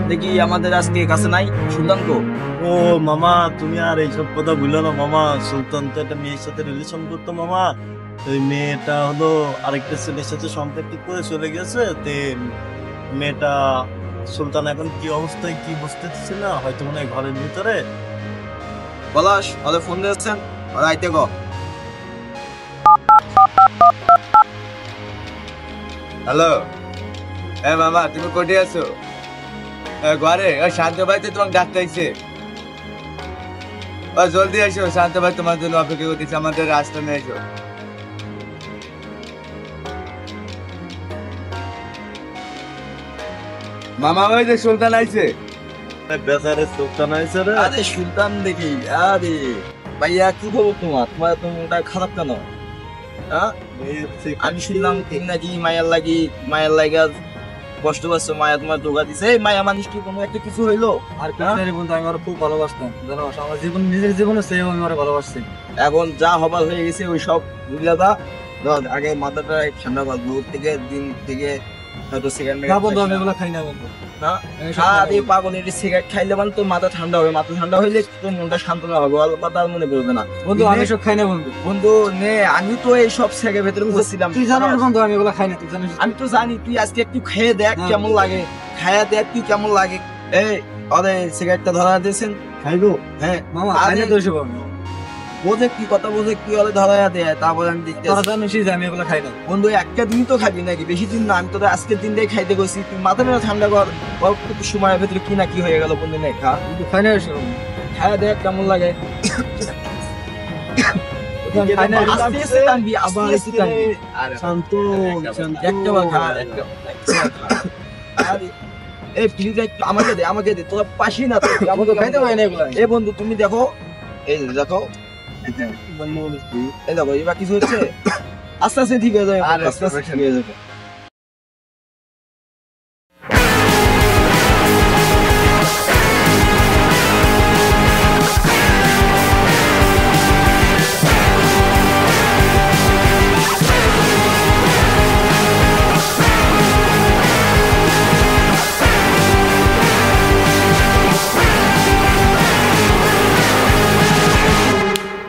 দেখি আমাদের আজকে কাছে নাই সুলতান তো। ও মামা, তুমি আর এইসব কথা ভুলো না মামা। সুলতান তো একটা মেয়ের সাথে রিলেশন করতো মামা। ওই মেয়েটা হলো আরেকটা ছেলের সাথে সম্পর্ক করে চলে গেছে। তে মেয়েটা সুলতান এখন কি অবস্থায় কি বুঝতেছে না, হয়তো মনে হয় ঘরের ভিতরে। পলাশ ওদের ফোন দিয়েছেন, ওরা আইতে গো। হ্যালো, হ্যাঁ মামা তুমি কোথায় আছো? ঘরে ওই শান্ত ভাই তো তোমাকে ডাকতে আইছে। জলদি আসো, শান্ত ভাই তোমার জন্য অপেক্ষা করতেছে, আমাদের আশ্রমে এসো। মামা ওই যে সুলতান আইছে। বেচারে সুলতান আইছে রে। আরে সুলতান দেখি, আরে ভাইয়া কি খবর তোমার? তোমার তোমরা খারাপ কেন? হ্যাঁ আমি শুনলাম তুমি নাকি মায়ের লাগা কষ্ট পাচ্ছো, মায়া তোমার ধোকা দিছে। এই মায়া মানুষ কি কোনো একটা কিছু হইলো? আর কিছু বন্ধু, আমি ওর খুব ভালোবাসতাম, জানো আমার জীবন নিজের জীবনে সেম আমি ওরা ভালোবাসছি। এখন যা হবার হয়ে গেছে ওই সব বুঝলা দা। আগে মাথাটা ঠান্ডা কর, দূর থেকে দিন থেকে হয়তো সিগারেট না বন্ধু, আমি এগুলো খাই না বন্ধু। আরে পাগল, এটি সিগারেট খাইলে মানে তোর মাথা ঠান্ডা হবে, মাথা ঠান্ডা হইলে তোর মনটা শান্ত না হবে, অল্প কথা আর মনে পড়বে না। বন্ধু আমি সব খাই না বন্ধু। বন্ধু নে, আমি তো এই সব সেগের ভেতরে বসছিলাম। তুই জানো না বন্ধু, আমি এগুলো খাই না, তুই জানিস। আমি তো জানি, তুই আজকে একটু খেয়ে দেখ কেমন লাগে, খায়া দেখ তুই কেমন লাগে। এই ওরে সিগারেটটা ধরা দিয়েছেন, খাইবো? হ্যাঁ মামা খাই না তো এসব আমি। বোঝে কি কথা, বোঝে কি হলে ধরা দেয়, তারপরে আমি দেখতে তোরা জানিস যে আমি এগুলো খাই না বন্ধু। একটা দিন তো খাবি নাকি, বেশি দিন না। আমি তো আজকের দিনটাই খাইতে গেছি, তুই মাথা না ঠান্ডা কর। অল্প সময়ের ভেতরে কি না কি হয়ে গেল বন্ধু। নেই খা, কিন্তু খাই না এসব। খায়া দেখ কেমন লাগে। খাই না এসব। আস্তে আস্তে টানবি, আবার একটু টানবি। শান্ত শান্ত। একটাবার খা, একটাবার খা। আরে এই প্লিজ একটু আমাকে দে তোরা পাশি না তো, আমাকে খাইতে হয় না এগুলো। এই বন্ধু তুমি দেখো, এই দেখো, এই দেখো এবার কিছু হচ্ছে, আস্তে আস্তে ঠিক হয়ে যাবে, আস্তে আস্তে ঠিক হয়ে যাবে।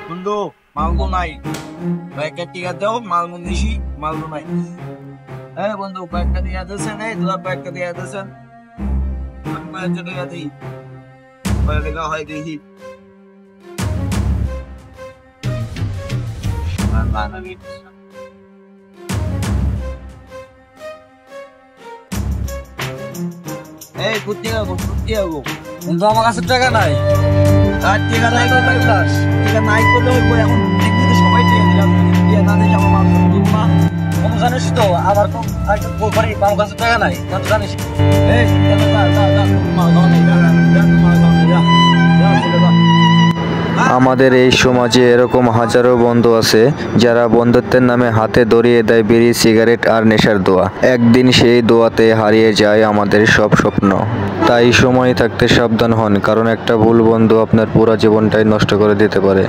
বন্ধু মালগো নাই, কয়েকটা টিকা দাও, মালগো নিশি, মালগো নাই। হ্যাঁ বন্ধু কয়েকটা দিয়ে দিয়েছেন, এই তোরা কয়েকটা দিয়ে দিয়েছেন, আমি কয়েকটা দিয়ে দিই, কয়েকটা হয় দেখি। এই কুত্তি যাবো বন্ধু আমার কাছে টাকা নাই। আর টিকা নাই তো টিকা নাই করলে ওই এখন দেখবি তো সবাই টিকা দিলাম, টিকা না দেখে আমার মাল মা। বন্ধু জানিস তো আমার খুব আমার কাছে টাকা নাই, বন্ধু জানিস। এই মা দাও নেই, আমাদের এই সমাজে এরকম হাজারো বন্ধু আছে যারা বন্ধুত্বের নামে হাতে ধরিয়ে দেয় বিড়ি, সিগারেট আর নেশার দোয়া। একদিন সেই দোয়াতে হারিয়ে যায় আমাদের সব স্বপ্ন। তাই সময় থাকতে সাবধান হন, কারণ একটা ভুল বন্ধু আপনার পুরো জীবনটাই নষ্ট করে দিতে পারে।